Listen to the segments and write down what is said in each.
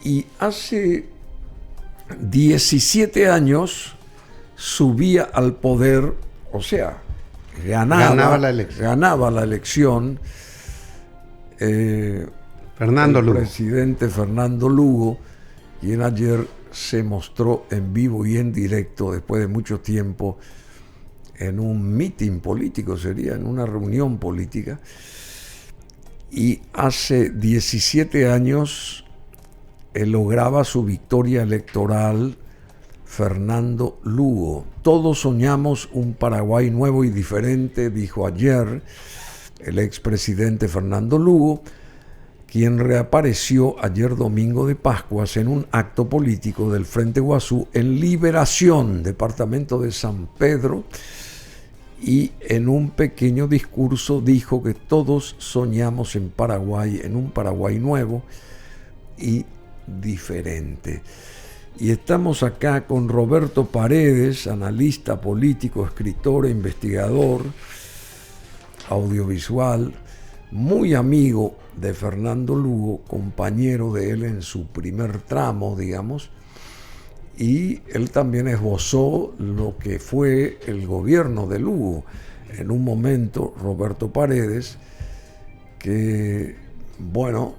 Y hace 17 años subía al poder, o sea, ganaba la elección Fernando Lugo. Presidente Fernando Lugo, quien ayer se mostró en vivo y en directo después de mucho tiempo en un mitin político, sería en una reunión política. Y hace 17 años lograba su victoria electoral Fernando Lugo. Todos soñamos un Paraguay nuevo y diferente, dijo ayer el expresidente Fernando Lugo, quien reapareció ayer domingo de Pascuas en un acto político del Frente Guazú en Liberación, departamento de San Pedro, y en un pequeño discurso dijo que todos soñamos en Paraguay, en un Paraguay nuevo y diferente. Y estamos acá con Roberto Paredes, analista político, escritor e investigador audiovisual, muy amigo de Fernando Lugo, compañero de él en su primer tramo, digamos, y él también esbozó lo que fue el gobierno de Lugo. En un momento, Roberto Paredes, que, bueno,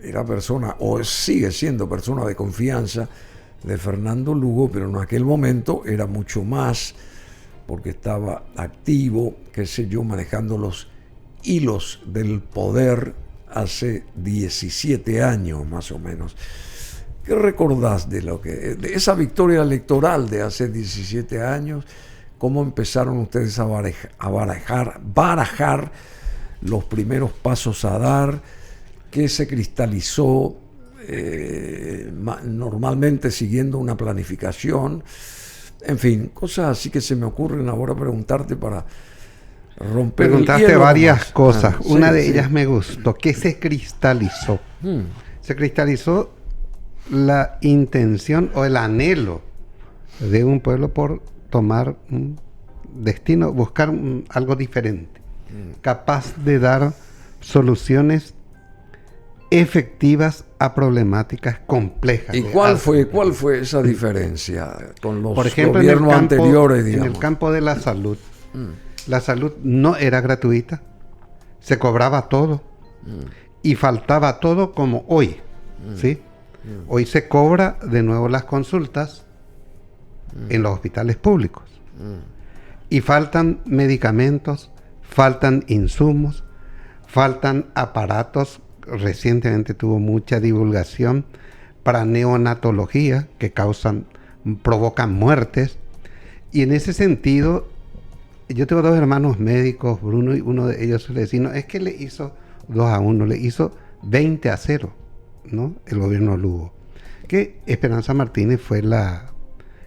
era persona, o sigue siendo persona de confianza de Fernando Lugo, pero en aquel momento era mucho más, porque estaba activo, qué sé yo, manejando los hilos del poder hace 17 años más o menos. ¿Qué recordás de esa victoria electoral de hace 17 años? ¿Cómo empezaron ustedes a barajar los primeros pasos a dar? ¿Qué se cristalizó normalmente siguiendo una planificación? En fin, cosas así que se me ocurren ahora preguntarte para romper el hielo. Preguntaste varias cosas. Una de ellas me gustó. ¿Qué se cristalizó? Se cristalizó la intención o el anhelo de un pueblo por tomar un destino, buscar algo diferente, capaz de dar soluciones efectivas a problemáticas complejas. ¿Y cuál fue esa diferencia con los por ejemplo, gobiernos anteriores, digamos? En el campo de la salud, la salud no era gratuita, se cobraba todo y faltaba todo como hoy, ¿sí? Hoy se cobra de nuevo las consultas en los hospitales públicos y faltan medicamentos, faltan insumos, faltan aparatos. Recientemente tuvo mucha divulgación para neonatología que provocan muertes, y en ese sentido yo tengo dos hermanos médicos, Bruno, y uno de ellos le decía, no, es que le hizo 2-1, le hizo 20-0, ¿no? El gobierno Lugo, que Esperanza Martínez fue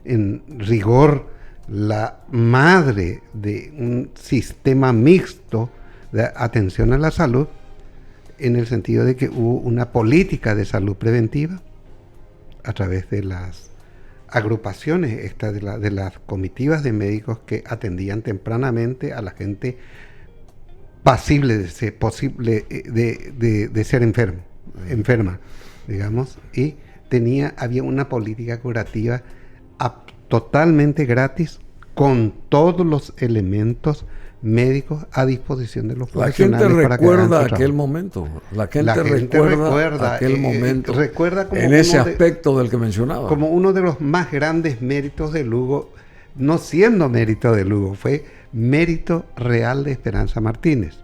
en rigor la madre de un sistema mixto de atención a la salud, en el sentido de que hubo una política de salud preventiva a través de las agrupaciones de las comitivas de médicos que atendían tempranamente a la gente pasible de ser enferma, digamos, y había una política curativa totalmente gratis, con todos los elementos médicos a disposición de los profesionales. La gente recuerda aquel momento. La gente recuerda aquel momento. Recuerda como en ese aspecto del que mencionaba. Como uno de los más grandes méritos de Lugo, no siendo mérito de Lugo, fue mérito real de Esperanza Martínez.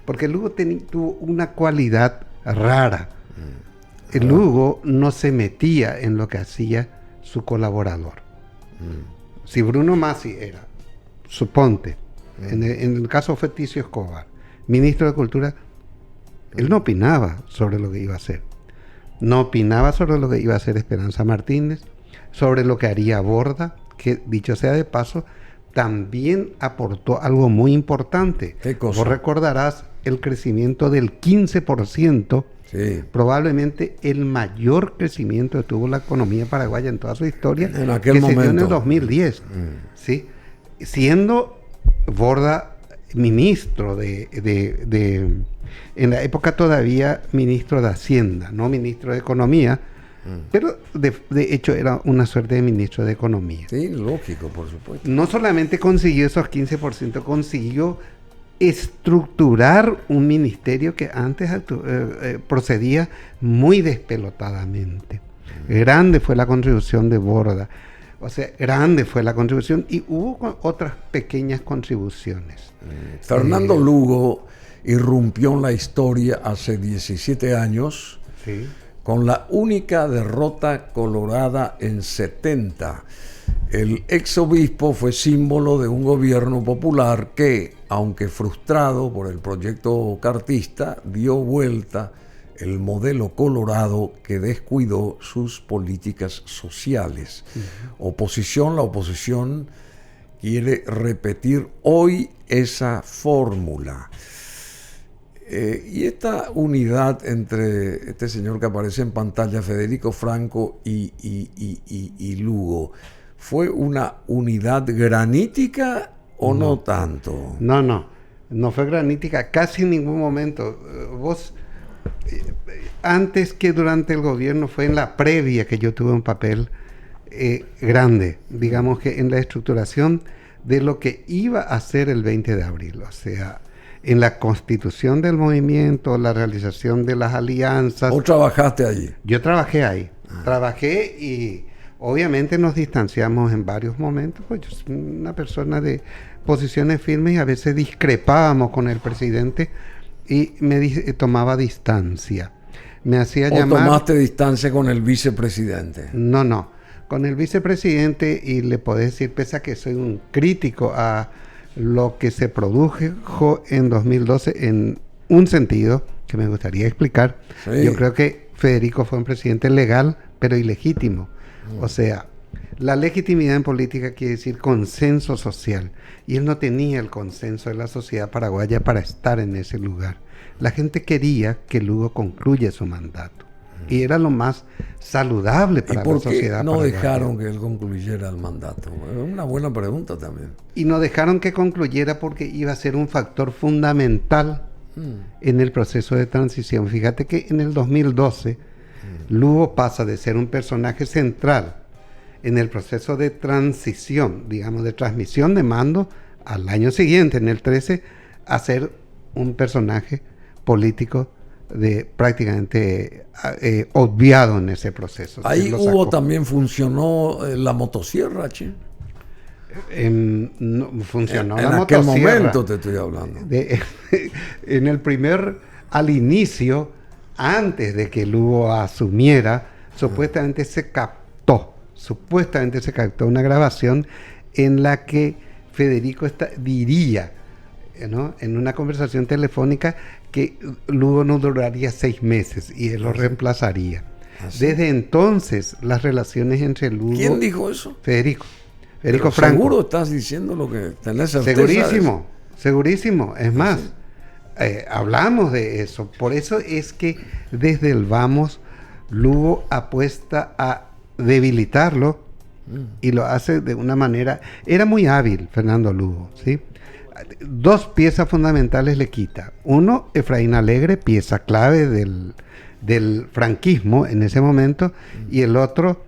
Porque Lugo tuvo una cualidad rara. Lugo no se metía en lo que hacía su colaborador. Si Bruno Masi era, suponte, en el caso Feticio Escobar, ministro de Cultura, él no opinaba sobre lo que iba a hacer. No opinaba sobre lo que iba a hacer Esperanza Martínez, sobre lo que haría Borda, que dicho sea de paso, también aportó algo muy importante. ¿Qué cosa? Vos recordarás el crecimiento del 15%, sí, probablemente el mayor crecimiento que tuvo la economía paraguaya en toda su historia, en aquel que momento se dio en el 2010, ¿sí? Siendo Borda ministro en la época todavía ministro de Hacienda, no ministro de Economía, pero de hecho era una suerte de ministro de Economía. Sí, lógico, por supuesto. No solamente consiguió esos 15%, consiguió estructurar un ministerio que antes procedía muy despelotadamente. Grande fue la contribución de Borda, o sea, grande fue la contribución y hubo otras pequeñas contribuciones. Fernando Lugo irrumpió en la historia hace 17 años, sí, con la única derrota colorada en 70. El exobispo fue símbolo de un gobierno popular que, aunque frustrado por el proyecto cartista, dio vuelta el modelo colorado que descuidó sus políticas sociales. La oposición quiere repetir hoy esa fórmula. Y esta unidad entre este señor que aparece en pantalla, Federico Franco y Lugo, ¿fue una unidad granítica o no tanto? No fue granítica, casi en ningún momento. Vos, antes que durante el gobierno, fue en la previa que yo tuve un papel grande, digamos que en la estructuración de lo que iba a ser el 20 de abril, o sea, en la constitución del movimiento, la realización de las alianzas. ¿O trabajaste allí? Yo trabajé ahí, trabajé y obviamente nos distanciamos en varios momentos, pues yo soy una persona de posiciones firmes y a veces discrepábamos con el presidente y tomaba distancia. Me hacía llamar... ¿O tomaste distancia con el vicepresidente? No, con el vicepresidente, y le puedo decir, pese a que soy un crítico a lo que se produjo en 2012 en un sentido que me gustaría explicar. Sí. Yo creo que Federico fue un presidente legal, pero ilegítimo. O sea, la legitimidad en política quiere decir consenso social, y él no tenía el consenso de la sociedad paraguaya para estar en ese lugar. La gente quería que Lugo concluya su mandato, y era lo más saludable para la sociedad. ¿Y por qué no dejaron que él concluyera el mandato? Es una buena pregunta también. Y no dejaron que concluyera porque iba a ser un factor fundamental en el proceso de transición. Fíjate que en el 2012 Lugo pasa de ser un personaje central en el proceso de transición, digamos, de transmisión de mando, al año siguiente, en el 13, a ser un personaje político prácticamente obviado en ese proceso. Ahí también funcionó la motosierra, che. No, funcionó en la motosierra. En aquel momento te estoy hablando. En el al inicio, antes de que Lugo asumiera, supuestamente se captó una grabación en la que Federico diría, ¿no?, en una conversación telefónica, que Lugo no duraría 6 meses y él lo reemplazaría. ¿Sí? Desde entonces, las relaciones entre Lugo... ¿Quién dijo eso? Federico Franco. ¿Seguro estás diciendo lo que tenés certeza? Segurísimo. Es más, hablamos de eso. Por eso es que desde el vamos, Lugo apuesta a debilitarlo y lo hace de una manera... Era muy hábil Fernando Lugo, ¿sí? 2 piezas fundamentales le quita. Uno, Efraín Alegre, pieza clave del franquismo en ese momento, y el otro,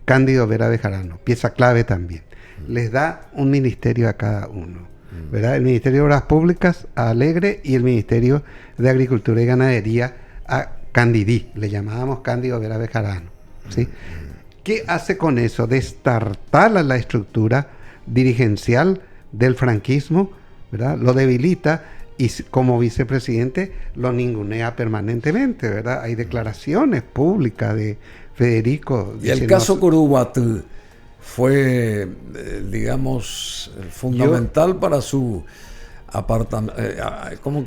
Cándido Vera Bejarano, pieza clave también. Les da un ministerio a cada uno, ¿verdad? El Ministerio de Obras Públicas a Alegre y el Ministerio de Agricultura y Ganadería a Candidí, le llamábamos Cándido Vera Bejarano, ¿sí? ¿Qué hace con eso? Destartala la estructura dirigencial del franquismo, ¿verdad? Lo debilita y como vicepresidente lo ningunea permanentemente, ¿verdad? Hay declaraciones públicas de Federico. Y el caso Curubatú fue, digamos, fundamental para su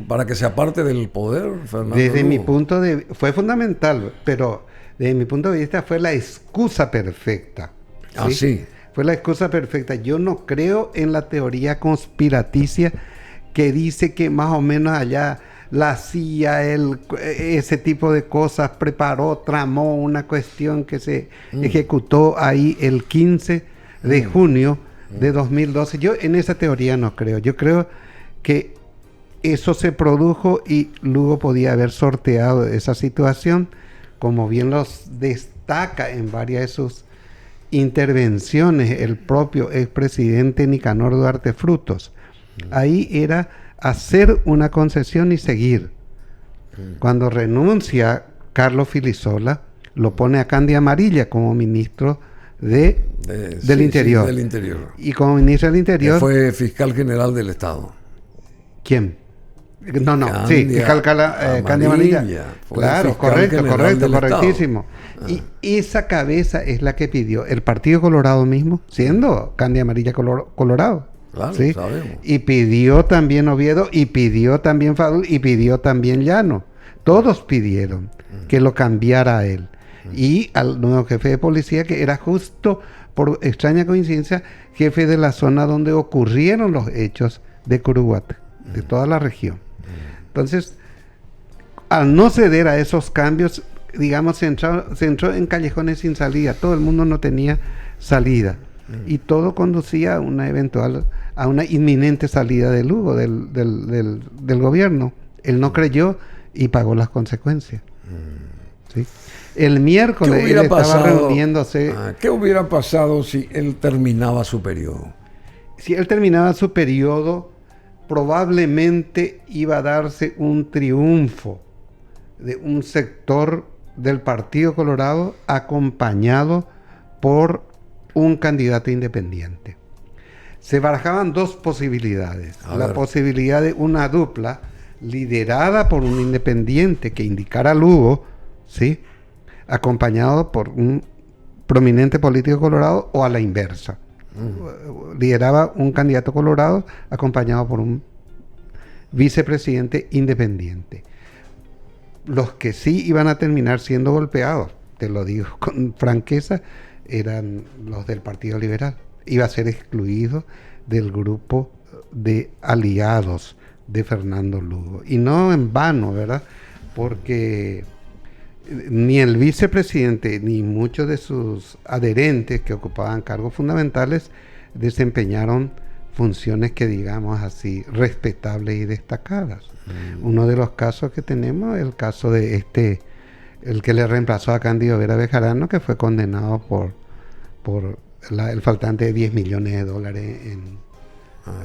para que se aparte del poder, Fernando. Desde mi punto de vista, fue fundamental, pero desde mi punto de vista fue la excusa perfecta. ¿Sí? Sí. Fue la excusa perfecta. Yo no creo en la teoría conspiraticia que dice que más o menos allá la CIA, ese tipo de cosas, tramó una cuestión que se ejecutó ahí el 15 de junio de 2012. Yo en esa teoría no creo. Yo creo que eso se produjo y Lugo podía haber sorteado esa situación, como bien los destaca en varias de sus intervenciones el propio expresidente Nicanor Duarte Frutos. Ahí era hacer una concesión y seguir. Cuando renuncia Carlos Filisola, lo pone a Candy Amarilla como ministro del Interior. Sí, del Interior. Y como ministro del Interior... Que fue fiscal general del Estado. ¿Quién? No, sí, fiscal Candy Amarilla. Claro, correctísimo. Y esa cabeza es la que pidió el Partido Colorado mismo, siendo Candy Amarilla Colorado. Claro, ¿sí? sabemos. Y pidió también Oviedo, y pidió también Fadul, y pidió también Llano. Todos pidieron que lo cambiara a él. Y al nuevo jefe de policía, que era justo, por extraña coincidencia, jefe de la zona donde ocurrieron los hechos de Curuguate, de toda la región. Entonces, al no ceder a esos cambios, digamos, se entró en callejones sin salida. Todo el mundo no tenía salida. Y todo conducía a una inminente salida de Lugo, del gobierno. Él no creyó y pagó las consecuencias. ¿Sí? El miércoles él estaba reuniéndose. ¿Qué hubiera pasado si él terminaba su periodo? Si él terminaba su periodo, probablemente iba a darse un triunfo de un sector del Partido Colorado acompañado por un candidato independiente. Se barajaban dos posibilidades. La posibilidad de una dupla liderada por un independiente que indicara a Lugo, ¿sí?, acompañado por un prominente político colorado, o a la inversa. Lideraba un candidato colorado acompañado por un vicepresidente independiente. Los que sí iban a terminar siendo golpeados, te lo digo con franqueza, eran los del Partido Liberal. Iba a ser excluido del grupo de aliados de Fernando Lugo. Y no en vano, ¿verdad? Porque ni el vicepresidente ni muchos de sus adherentes que ocupaban cargos fundamentales desempeñaron funciones que, digamos así, respetables y destacadas. Uno de los casos que tenemos es el caso de el que le reemplazó a Cándido Vera Bejarano, que fue condenado por el faltante de 10 millones de dólares en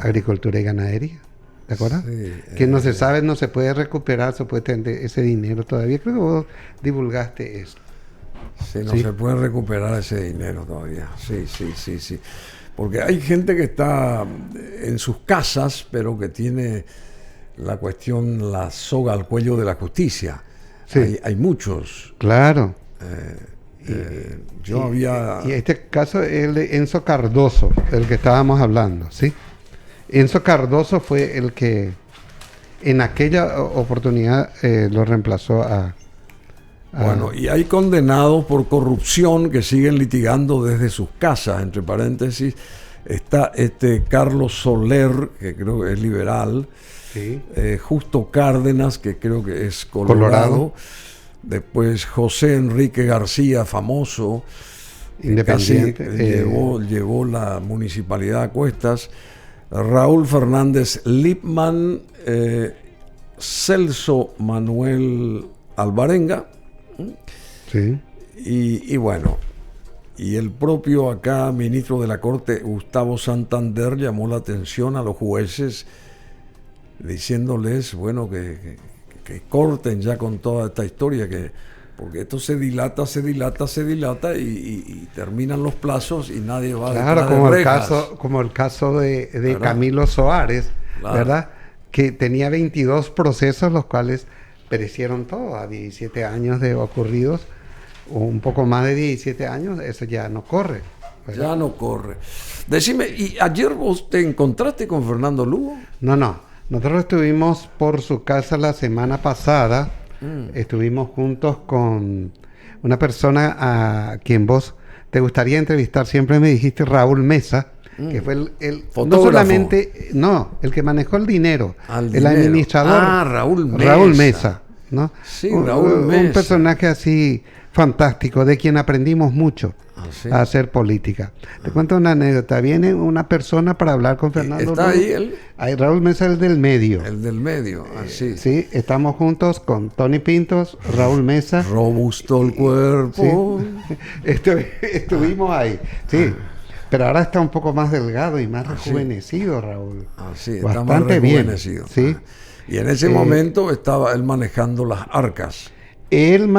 agricultura y ganadería. ¿Te acuerdas? Sí, que no se sabe, no se puede recuperar supuestamente ese dinero todavía. Creo que vos divulgaste eso. Sí, no se puede recuperar ese dinero todavía. Sí. Porque hay gente que está en sus casas, pero que tiene la cuestión, la soga al cuello de la justicia. Sí. Hay muchos. Claro. Y este caso es el de Enzo Cardoso, el que estábamos hablando, ¿sí? Enzo Cardoso fue el que en aquella oportunidad lo reemplazó a... Bueno, y hay condenados por corrupción que siguen litigando desde sus casas. Entre paréntesis está Carlos Soler, que creo que es liberal, sí. Justo Cárdenas, que creo que es colorado. Después José Enrique García, famoso, independiente, llevó la municipalidad a cuestas. Raúl Fernández Lipman, Celso Manuel Alvarenga, sí. Y bueno, y el propio acá ministro de la Corte, Gustavo Santander, llamó la atención a los jueces diciéndoles, bueno, que corten ya con toda esta historia, porque esto se dilata y terminan los plazos y nadie va claro, como el caso de Camilo Soares, claro. ¿Verdad? Que tenía 22 procesos, los cuales perecieron todos a 17 años de ocurridos, o un poco más de 17 años, eso ya no corre. ¿Verdad? Ya no corre. Decime, ¿y ayer vos te encontraste con Fernando Lugo? No. Nosotros estuvimos por su casa la semana pasada. Estuvimos juntos con una persona a quien vos te gustaría entrevistar. Siempre me dijiste Raúl Mesa, que fue el no solamente, el que manejó el dinero, el administrador. Raúl Mesa. Raúl Mesa, ¿no? Sí, Raúl Mesa. Un personaje así fantástico, de quien aprendimos mucho ¿sí? a hacer política. Te cuento una anécdota. Viene una persona para hablar con Fernando ¿Está Lugo. ahí él? Ahí Raúl Mesa, el del medio. El del medio, así. Sí, estamos juntos con Tony Pintos, Raúl Mesa. Robusto el cuerpo. Sí. Estuvimos ahí, sí. Pero ahora está un poco más delgado y más rejuvenecido, Raúl. Sí, está más bastante rejuvenecido. bien. Sí. Y en ese momento estaba él manejando las arcas. Él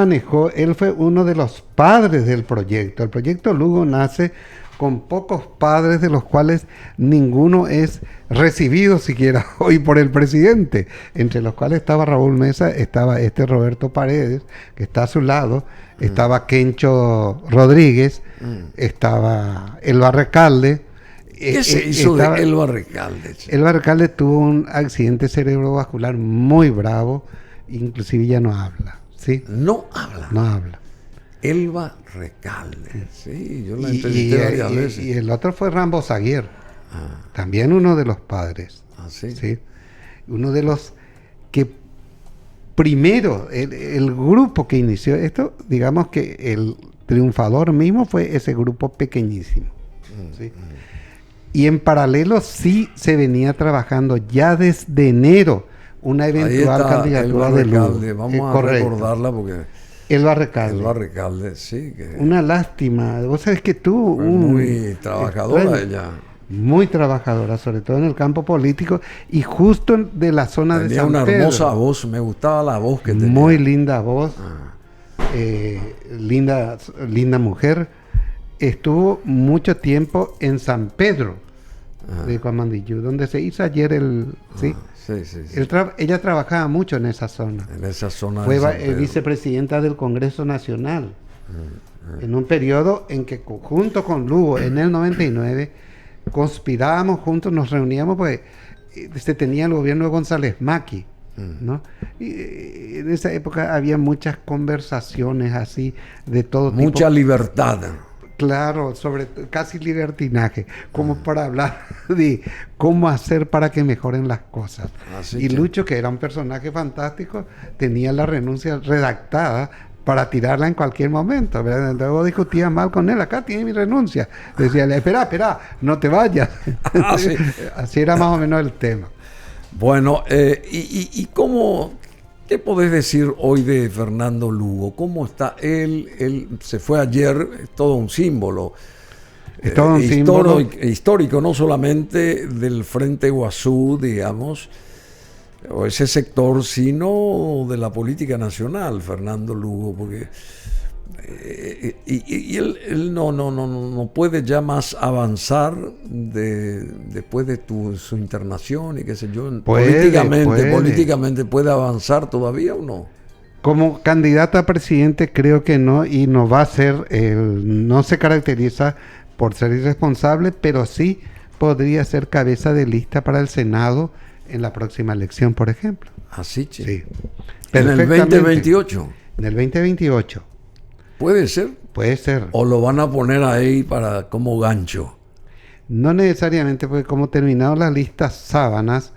fue uno de los padres del proyecto. El proyecto Lugo nace con pocos padres, de los cuales ninguno es recibido siquiera hoy por el presidente, entre los cuales estaba Raúl Mesa, estaba Roberto Paredes, que está a su lado, estaba Kencho Rodríguez, estaba Elba Recalde. ¿Qué se hizo de Elba Recalde? Elba Recalde tuvo un accidente cerebrovascular muy bravo, inclusive ya no habla. ¿Sí? No habla. No habla. Elba Recalde. Sí, yo la entrevisté varias veces. Y el otro fue Rambo Zaguer. También uno de los padres. ¿Sí? ¿Sí? Uno de los que primero, el grupo que inició esto, digamos que el triunfador mismo fue ese grupo pequeñísimo. ¿Sí? Y en paralelo sí se venía trabajando ya desde enero una eventual candidatura de Lugo. Vamos a recordarla porque Elba Recalde. Elba Recalde, sí. Que una lástima. Vos sabés que tú... muy trabajadora ella. Muy trabajadora, sobre todo en el campo político y justo de la zona de San Pedro. Tenía una hermosa voz, me gustaba la voz que tenía. Muy linda voz, linda mujer. Estuvo mucho tiempo en San Pedro de Cuamandillú, donde se hizo ayer el... ¿sí? Sí. Ella trabajaba mucho en esa zona. En esa zona. Fue vicepresidenta del Congreso Nacional. En un periodo en que junto con Lugo, en el 99, conspirábamos juntos, nos reuníamos, pues se tenía el gobierno de González Maqui, ¿no? Y en esa época había muchas conversaciones así, de todo tipo. Mucha libertad. Claro, casi libertinaje, como para hablar de cómo hacer para que mejoren las cosas. Lucho, que era un personaje fantástico, tenía la renuncia redactada para tirarla en cualquier momento, ¿verdad? Entonces vos discutías mal con él, acá tiene mi renuncia. Decía, espera, no te vayas. Sí. Así era más o menos el tema. Bueno, ¿y cómo... ¿Qué podés decir hoy de Fernando Lugo? ¿Cómo está él? Él se fue ayer, es todo un símbolo. Es todo un símbolo histórico, no solamente del Frente Guazú, digamos, o ese sector, sino de la política nacional, Fernando Lugo, porque él no puede ya más avanzar después de su internación y qué sé yo. Políticamente puede avanzar todavía o no. Como candidato a presidente creo que no, y no va a ser, no se caracteriza por ser irresponsable, pero sí podría ser cabeza de lista para el Senado en la próxima elección, por ejemplo. Así, sí. En el 2028. En el 2028. ¿Puede ser? Puede ser. ¿O lo van a poner ahí como gancho? No necesariamente, porque como terminaron las listas sábanas,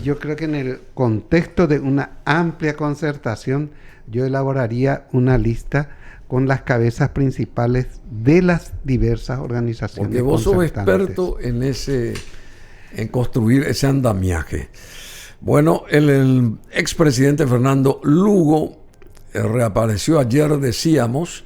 yo creo que en el contexto de una amplia concertación, yo elaboraría una lista con las cabezas principales de las diversas organizaciones. Porque vos sos experto en construir ese andamiaje. Bueno, el expresidente Fernando Lugo reapareció ayer, decíamos,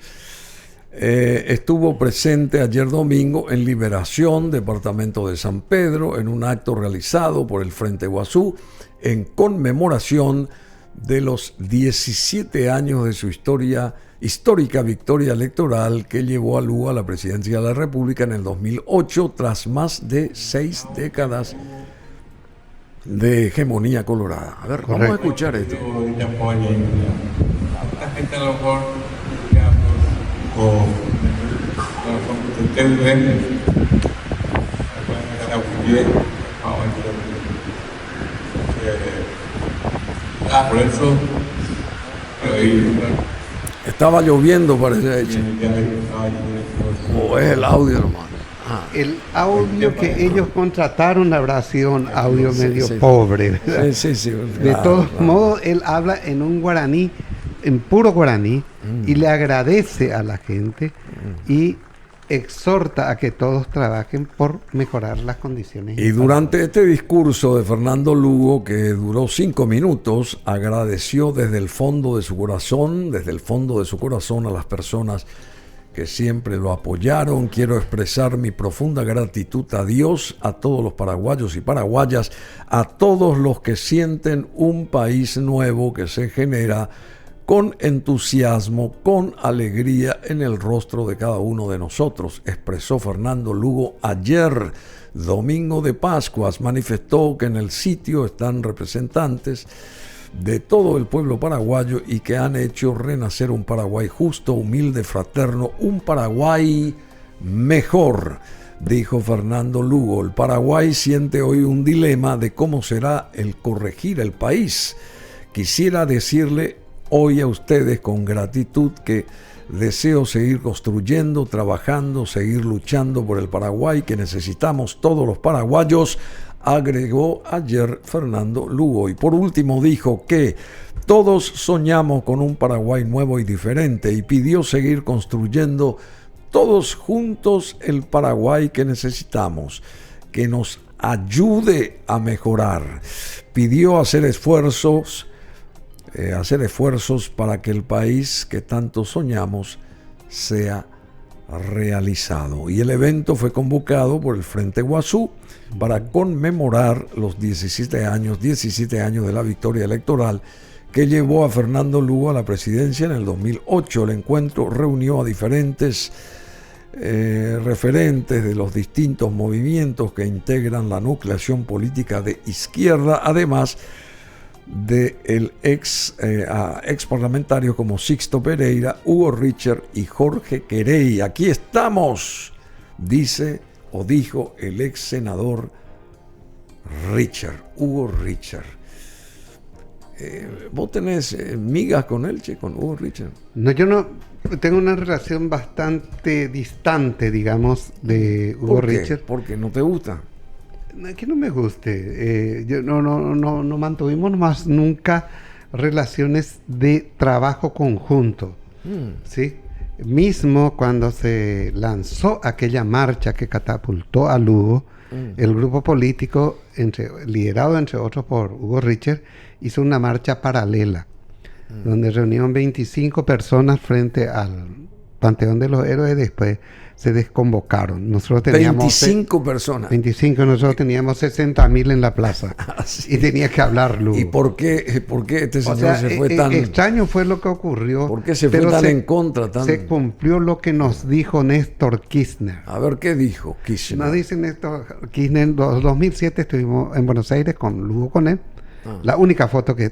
estuvo presente ayer domingo en Liberación, departamento de San Pedro, en un acto realizado por el Frente Guazú en conmemoración de los 17 años de su histórica victoria electoral que llevó a Lugo a la presidencia de la República en el 2008, tras más de 6 décadas de hegemonía colorada. A ver, vamos a escuchar esto. Gente a lo mejor, digamos, por eso, estaba lloviendo, parece. O es el audio, hermano. El audio que ellos contrataron habrá sido un audio medio pobre, ¿verdad? Sí, de todos modos, él habla en un guaraní en puro guaraní y le agradece a la gente y exhorta a que todos trabajen por mejorar las condiciones. Y durante este discurso de Fernando Lugo, que duró 5 minutos, agradeció desde el fondo de su corazón, a las personas que siempre lo apoyaron. Quiero expresar mi profunda gratitud a Dios, a todos los paraguayos y paraguayas, a todos los que sienten un país nuevo que se genera con entusiasmo, con alegría en el rostro de cada uno de nosotros, expresó Fernando Lugo ayer, domingo de Pascuas. Manifestó que en el sitio están representantes de todo el pueblo paraguayo y que han hecho renacer un Paraguay justo, humilde, fraterno, un Paraguay mejor, dijo Fernando Lugo. El Paraguay siente hoy un dilema de cómo será el corregir el país. Quisiera decirle hoy a ustedes con gratitud que deseo seguir construyendo, trabajando, seguir luchando por el Paraguay que necesitamos todos los paraguayos, agregó ayer Fernando Lugo. Y por último dijo que todos soñamos con un Paraguay nuevo y diferente y pidió seguir construyendo todos juntos el Paraguay que necesitamos, que nos ayude a mejorar. Pidió hacer esfuerzos para que el país que tanto soñamos sea realizado. Y el evento fue convocado por el Frente Guazú para conmemorar los 17 años de la victoria electoral que llevó a Fernando Lugo a la presidencia en el 2008. El encuentro reunió a diferentes referentes de los distintos movimientos que integran la nucleación política de izquierda, además de ex parlamentarios como Sixto Pereira, Hugo Richter y Jorge Querey. Aquí estamos, dijo el ex senador Hugo Richter. ¿Vos tenés migas con él, con Hugo Richter? No, yo no tengo una relación bastante distante, digamos, de Hugo Richter. ¿Por qué? ¿No te gusta? Que no me guste. Yo no mantuvimos más nunca relaciones de trabajo conjunto. ¿Sí? Mismo cuando se lanzó aquella marcha que catapultó a Lugo, el grupo político, liderado entre otros por Hugo Richter, hizo una marcha paralela, donde reunieron 25 personas frente al Panteón de los Héroes. Después se desconvocaron. Nosotros teníamos 25 personas. 25, nosotros teníamos 60.000 en la plaza. Sí. Y tenía que hablar Lugo. ¿Y por qué este señor se fue tan... extraño fue lo que ocurrió. ¿Por qué se fue tan en contra? Se cumplió lo que nos dijo Néstor Kirchner. A ver, ¿qué dijo Kirchner? Nos dice Néstor Kirchner, en 2007 estuvimos en Buenos Aires con Lugo, con él. La única foto que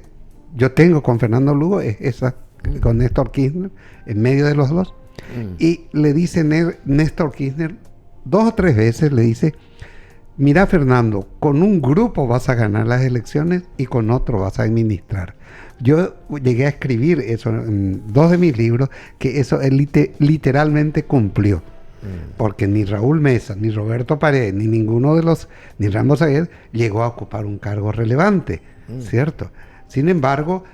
yo tengo con Fernando Lugo es esa, con Néstor Kirchner, en medio de los dos. Y le dice Néstor Kirchner 2 o 3 veces, le dice: mira, Fernando, con un grupo vas a ganar las elecciones y con otro vas a administrar. Yo llegué a escribir eso en 2 de mis libros, que eso él literalmente cumplió. Porque ni Raúl Mesa, ni Roberto Paredes, ni ninguno de los, ni Rambo Saguer llegó a ocupar un cargo relevante, ¿cierto? Sin embargo,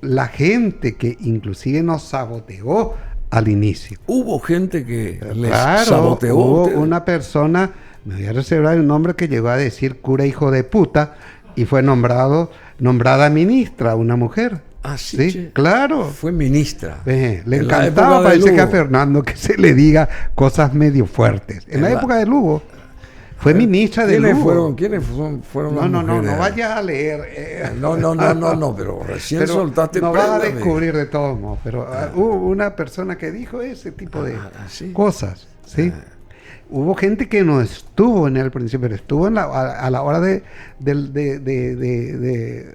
la gente que inclusive nos saboteó al inicio. Hubo gente que les saboteó. Hubo una persona, me voy a reservar el nombre, que llegó a decir cura hijo de puta y fue nombrada ministra, una mujer. Ah, sí, sí, claro. Fue ministra. Le encantaba, parece que a Fernando, que se le diga cosas medio fuertes. En la época de Lugo, fue ministra de Lugo. ¿Quiénes fueron las mujeres? No vayas a leer. No, pero recién soltaste. No vas a descubrir de todos modos, pero hubo una persona que dijo ese tipo de cosas, ¿sí? Hubo gente que no estuvo en el principio, pero estuvo a la hora de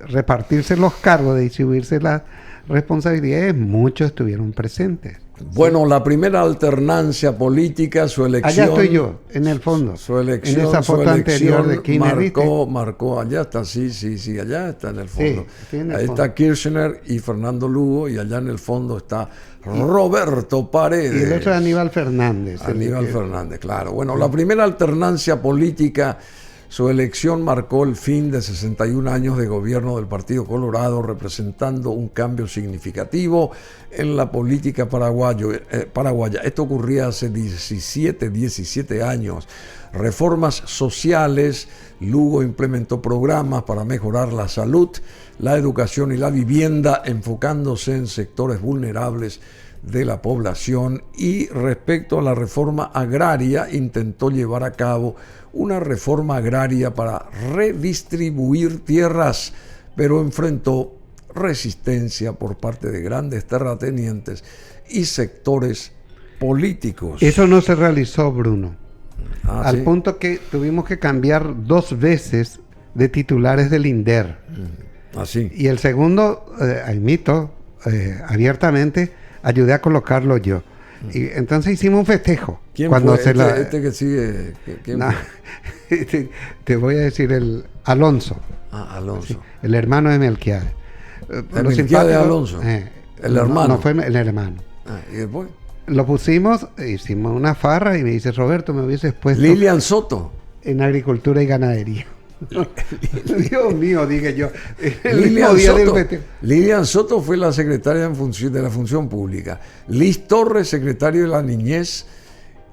repartirse los cargos, de distribuirse las responsabilidades. Muchos estuvieron presentes. Bueno, la primera alternancia política, su elección... Allá estoy yo, en el fondo. Su elección, en esa foto anterior de Kirchner. Marcó, allá está, sí, allá está en el fondo. Sí, en el Ahí fondo está Kirchner y Fernando Lugo, y allá en el fondo está Roberto Paredes. Y el otro Aníbal Fernández. Fernández, claro. Bueno, la primera alternancia política Su elección marcó el fin de 61 años de gobierno del Partido Colorado, representando un cambio significativo en la política paraguaya. Esto ocurría hace 17 años. Reformas sociales. Lugo implementó programas para mejorar la salud, la educación y la vivienda, enfocándose en sectores vulnerables de la población. Y respecto a la reforma agraria, intentó llevar a cabo una reforma agraria para redistribuir tierras, pero enfrentó resistencia por parte de grandes terratenientes y sectores políticos. Eso no se realizó, Bruno. Al ¿sí? punto que tuvimos que cambiar 2 veces de titulares del INDER. Así. Y el segundo, admito, abiertamente, ayudé a colocarlo yo. Y entonces hicimos un festejo. ¿Quién cuando fue este que sigue? ¿Quién fue? Te voy a decir el Alonso. Alonso. Sí, el hermano de Melquiades. Melquiades Alonso. El hermano. No fue el hermano. ¿Y después? Lo pusimos, hicimos una farra y me dice, Roberto, me hubieses puesto Lilian Soto. en agricultura y ganadería. Dios mío, dije yo. Lilian Soto fue la secretaria de la Función Pública. Liz Torres, secretario de la Niñez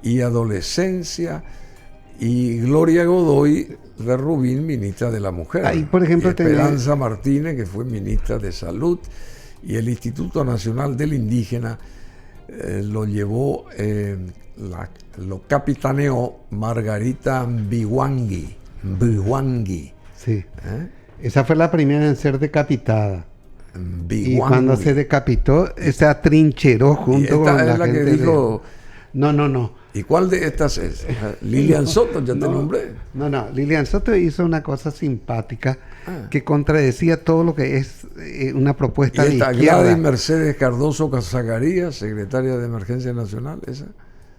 y Adolescencia. Y Gloria Godoy de Rubín, ministra de la Mujer. Ahí, por ejemplo, Esperanza Martínez, que fue ministra de Salud. Y el Instituto Nacional del Indígena lo llevó, lo capitaneó Margarita Mbiwangi. Sí. Esa fue la primera en ser decapitada. Mbiwangi. Y cuando se decapitó, se atrincheró junto con la gente que dijo... No. ¿Y cuál de estas es? Lilian Soto, ya te nombré. No. Lilian Soto hizo una cosa simpática que contradecía todo lo que es una propuesta de izquierda. Gladys Mercedes Cardoso Zacarías, secretaria de Emergencia Nacional, ¿esa?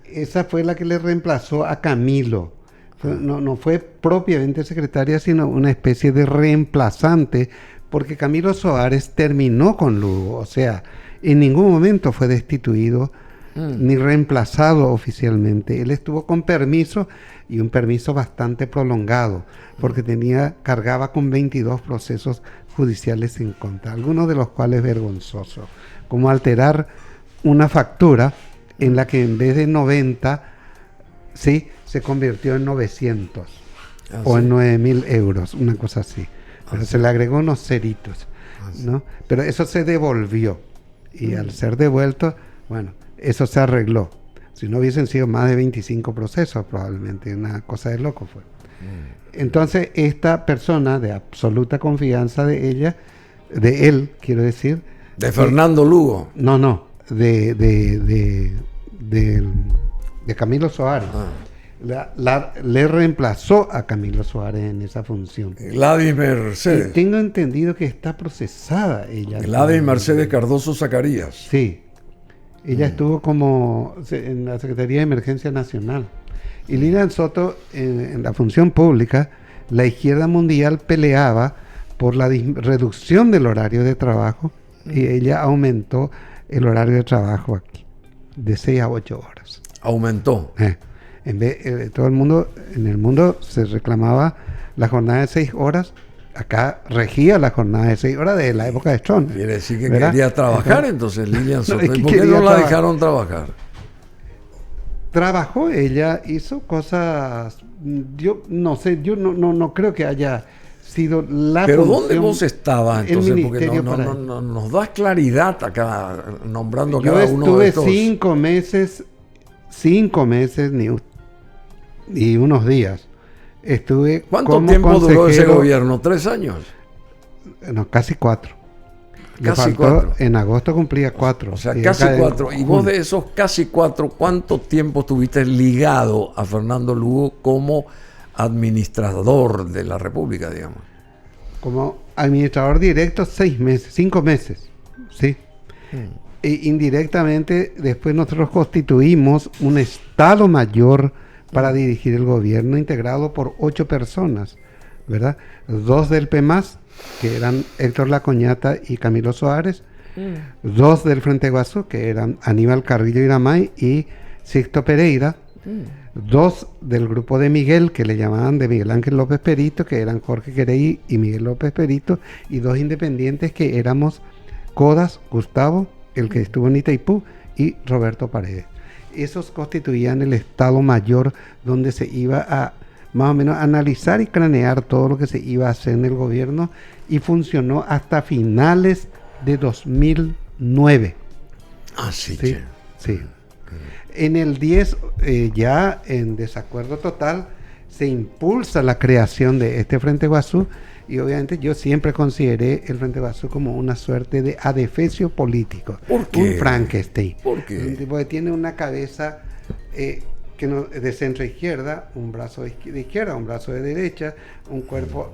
Esa fue la que le reemplazó a Camilo. No fue propiamente secretaria, sino una especie de reemplazante, porque Camilo Soares terminó con Lugo. O sea, en ningún momento fue destituido ni reemplazado oficialmente. Él estuvo con permiso, y un permiso bastante prolongado, porque cargaba con 22 procesos judiciales en contra, algunos de los cuales vergonzosos, como alterar una factura en la que en vez de 90, sí, se convirtió en 900 o en 9.000 euros, una cosa así. Pero se le agregó unos ceritos, ¿no? Pero eso se devolvió, y al ser devuelto, bueno, eso se arregló. Si no hubiesen sido más de 25 procesos, probablemente, una cosa de loco fue. Entonces, esta persona de absoluta confianza de él, quiero decir... De Fernando Lugo. No, de Camilo Soares. Le reemplazó a Camilo Suárez en esa función. Gladys Mercedes. Y tengo entendido que está procesada ella. Gladys Mercedes Cardoso Zacarías. Sí. Ella estuvo como en la Secretaría de Emergencia Nacional. Y Lilian Soto, en la función pública, la izquierda mundial peleaba por la reducción del horario de trabajo, y ella aumentó el horario de trabajo aquí, de 6 a 8 horas. Aumentó. En vez, en el mundo se reclamaba la jornada de 6 horas. Acá regía la jornada de 6 horas de la época de Stroessner. Quiere decir que ¿verdad? Quería trabajar, entonces Lilian Soto. Es que ¿Y por qué no la dejaron trabajar? Trabajó, ella hizo cosas, yo no sé, yo no creo que haya sido la ¿Pero función, dónde vos estabas entonces? Porque no nos das claridad acá, nombrando yo cada uno de estos. Yo estuve 5 meses y unos días. Estuve ¿Cuánto tiempo duró ese gobierno? ¿3 años? No, casi 4. Casi 4. En agosto cumplía 4. O sea, casi 4. Y vos de esos casi 4, ¿cuánto tiempo estuviste ligado a Fernando Lugo como administrador de la República, digamos? Como administrador directo, 5 meses, ¿sí? E indirectamente, después nosotros constituimos un Estado Mayor para dirigir el gobierno, integrado por 8 personas, ¿verdad? 2 del PEMAS, que eran Héctor Lacoñata y Camilo Soares, 2 del Frente Guasú, que eran Aníbal Carrillo Iramay y Sixto Pereira, 2 del grupo de Miguel, que le llamaban de Miguel Ángel López Perito, que eran Jorge Querey y Miguel López Perito, y 2 independientes que éramos Codas, Gustavo, el que estuvo en Itaipú, y Roberto Paredes. Esos constituían el Estado Mayor, donde se iba a más o menos analizar y cranear todo lo que se iba a hacer en el gobierno, y funcionó hasta finales de 2009. Ah, sí, Sí, sí. En el 10, ya en desacuerdo total, se impulsa la creación de este Frente Guazú, y obviamente yo siempre consideré el Frente Guazú como una suerte de adefesio político. ¿Por qué? Un Frankenstein. ¿Por qué? Porque tiene una cabeza que no, de centro izquierda, un brazo de izquierda, un brazo de derecha, un cuerpo...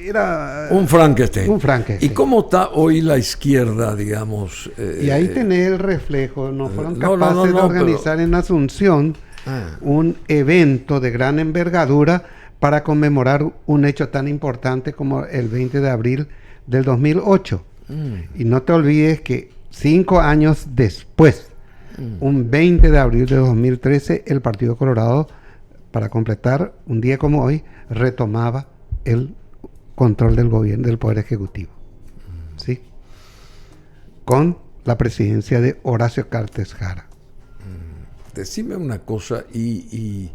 era Un Frankenstein. Un Frankenstein. ¿Y cómo está hoy la izquierda, digamos? Y ahí tenés el reflejo. No fueron no, capaces de organizar en Asunción un evento de gran envergadura para conmemorar un hecho tan importante como el 20 de abril del 2008. Y no te olvides que 5 años después, un 20 de abril de 2013, el Partido Colorado, para completar un día como hoy, retomaba el control del gobierno, del Poder Ejecutivo. ¿Sí? Con la presidencia de Horacio Cartes Jara. Decime una cosa, ¿y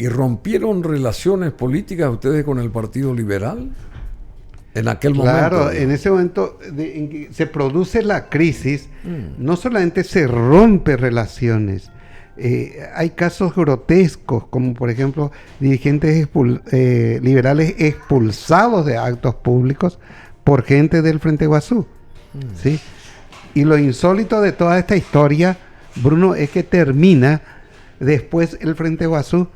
rompieron relaciones políticas ustedes con el Partido Liberal? En aquel momento. Claro, en ese momento en que se produce la crisis, no solamente se rompe relaciones, hay casos grotescos, como por ejemplo dirigentes liberales expulsados de actos públicos por gente del Frente Guazú. ¿Sí? Y lo insólito de toda esta historia, Bruno, es que termina después el Frente Guazú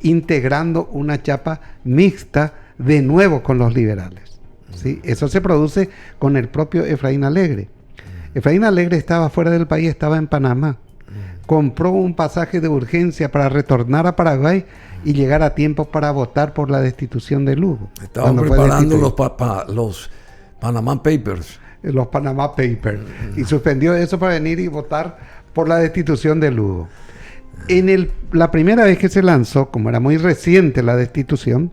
integrando una chapa mixta de nuevo con los liberales. ¿Sí? Eso se produce con el propio Efraín Alegre. Efraín Alegre estaba fuera del país, estaba en Panamá. Compró un pasaje de urgencia para retornar a Paraguay y llegar a tiempo para votar por la destitución de Lugo. Estaban preparando los Panama Papers. Los Panama Papers. Y suspendió eso para venir y votar por la destitución de Lugo. La primera vez que se lanzó, como era muy reciente la destitución,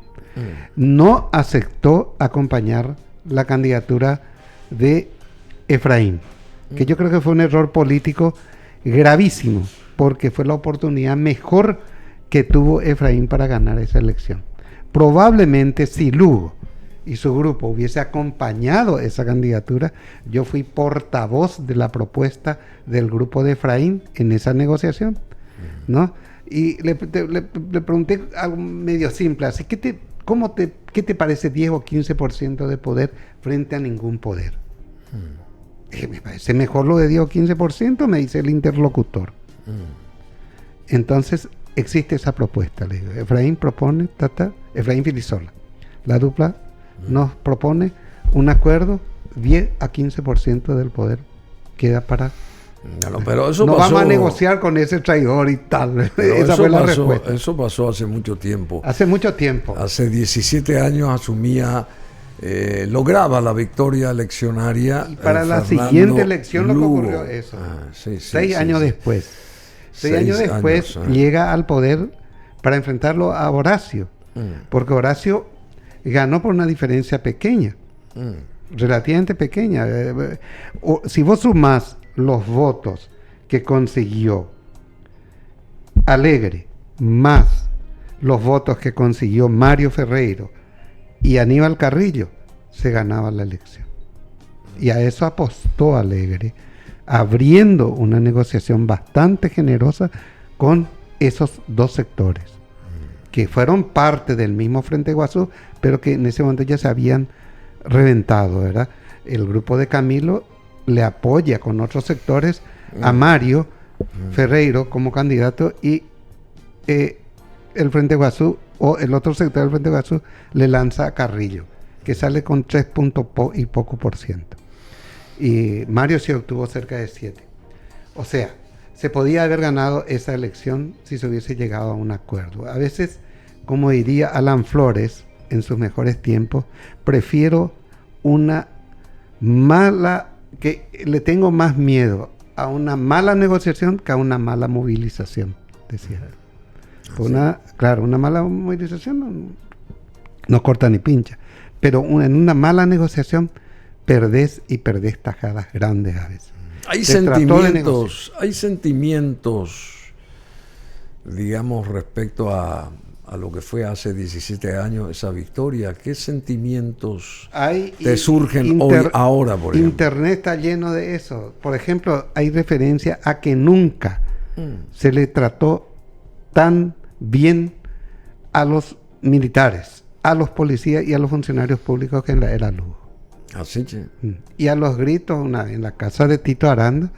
no aceptó acompañar la candidatura de Efraín, que yo creo que fue un error político gravísimo, porque fue la oportunidad mejor que tuvo Efraín para ganar esa elección. Probablemente si Lugo y su grupo hubiese acompañado esa candidatura, yo fui portavoz de la propuesta del grupo de Efraín en esa negociación, ¿no? Y le pregunté algo medio simple, así que ¿qué te parece 10 o 15% de poder frente a ningún poder? Me parece mejor lo de 10 o 15%, me dice el interlocutor. Entonces, existe esa propuesta, le digo. Efraín propone, Efraín Filisola. La dupla nos propone un acuerdo, 10 a 15% del poder queda para... pero eso no pasó, vamos a negociar con ese traidor y tal. Esa fue la respuesta. Eso pasó hace mucho tiempo. Hace mucho tiempo. Hace 17 años asumía, lograba la victoria eleccionaria. Y para la Fernando siguiente elección Lugo. lo que ocurrió eso. Sí, 6 años después. 6 años después llega al poder para enfrentarlo a Horacio. Porque Horacio ganó por una diferencia pequeña. Relativamente pequeña. Si vos sumás los votos que consiguió Alegre más los votos que consiguió Mario Ferreiro y Aníbal Carrillo, se ganaba la elección. Y a eso apostó Alegre, abriendo una negociación bastante generosa con esos dos sectores, que fueron parte del mismo Frente Guazú, pero que en ese momento ya se habían reventado, ¿verdad? El grupo de Camilo le apoya con otros sectores a Mario Ferreiro como candidato, y el Frente Guazú, o el otro sector del Frente Guazú, le lanza a Carrillo, que sale con 3 puntos y poco por ciento. Y Mario sí obtuvo cerca de 7. O sea, se podía haber ganado esa elección si se hubiese llegado a un acuerdo. A veces, como diría Alan Flores en sus mejores tiempos, prefiero una mala... que le tengo más miedo a una mala negociación que a una mala movilización, decía. Una mala movilización no corta ni pincha, pero en una mala negociación perdés tajadas grandes a veces. Hay sentimientos, digamos, respecto a lo que fue hace 17 años esa victoria. ¿Qué sentimientos te surgen hoy, ahora, por ejemplo? Internet está lleno de eso. Por ejemplo, hay referencia a que nunca se le trató tan bien a los militares, a los policías y a los funcionarios públicos que en la era Lugo. Así que. Y a los gritos en la casa de Tito Aranda,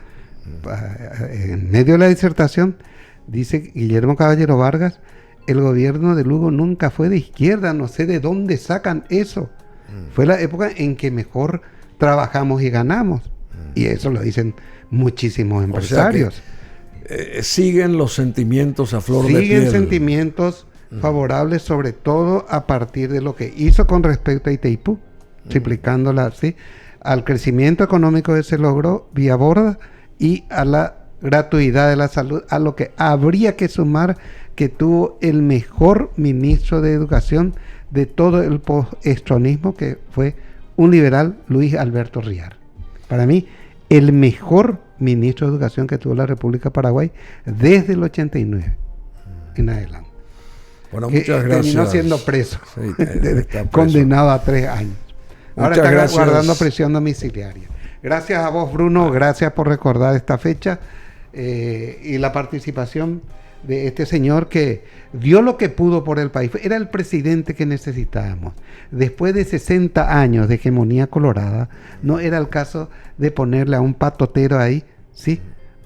en medio de la disertación, dice Guillermo Caballero Vargas: el gobierno de Lugo nunca fue de izquierda, no sé de dónde sacan eso. Fue la época en que mejor trabajamos y ganamos. Y eso lo dicen muchísimos empresarios. O sea que, siguen los sentimientos a flor de piel. Siguen sentimientos favorables, sobre todo a partir de lo que hizo con respecto a Itaipú, triplicándola, ¿sí?, al crecimiento económico que se logró vía Borda y a la gratuidad de la salud, a lo que habría que sumar que tuvo el mejor ministro de Educación de todo el postronismo, que fue un liberal, Luis Alberto Riar. Para mí, el mejor ministro de Educación que tuvo la República de Paraguay desde el 89 en adelante. Bueno, muchas gracias. Terminó siendo preso, preso. condenado a 3 años. Ahora Muchas está gracias. guardando prisión domiciliaria. Gracias a vos, Bruno, gracias por recordar esta fecha y la participación de este señor que dio lo que pudo por el país. Era el presidente que necesitábamos. Después de 60 años de hegemonía colorada, no era el caso de ponerle a un patotero ahí, ¿sí?,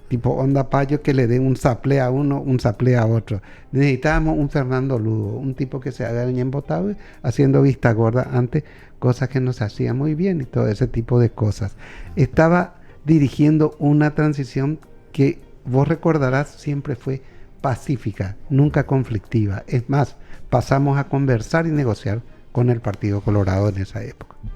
tipo Onda Payo, que le dé un saplé a uno, un saplé a otro. Necesitábamos un Fernando Lugo, un tipo que se haga el embotado haciendo vista gorda ante cosas que no se hacían muy bien y todo ese tipo de cosas. Estaba dirigiendo una transición que vos recordarás siempre fue pacífica, nunca conflictiva. Es más, pasamos a conversar y negociar con el Partido Colorado en esa época.